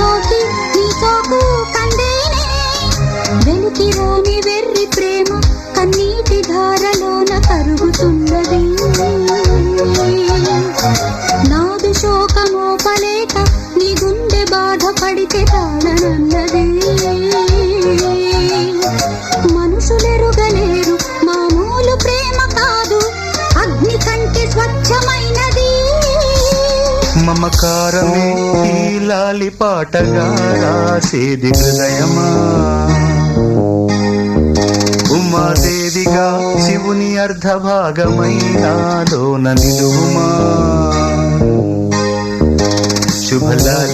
సోకి నీ సోకు కందేనే వెలికి రాని వెర్రి ప్రేమ కన్నీటి ధారలోన కరుగుతున్నది నాదు శోకమోపలేక నీ గుండె బాధపడితే తాళనన్నది మనుషులెరుగలేరు మామూలు ప్రేమ కాదు అగ్ని కంటే స్వచ్ఛమైనది మమకారమే ఈ లాలి పాటగా రాసేది హృదయమా ఉమాదేవిగా శివుని అర్ధభాగమైనాలోన నిలువుమా శుభలాలి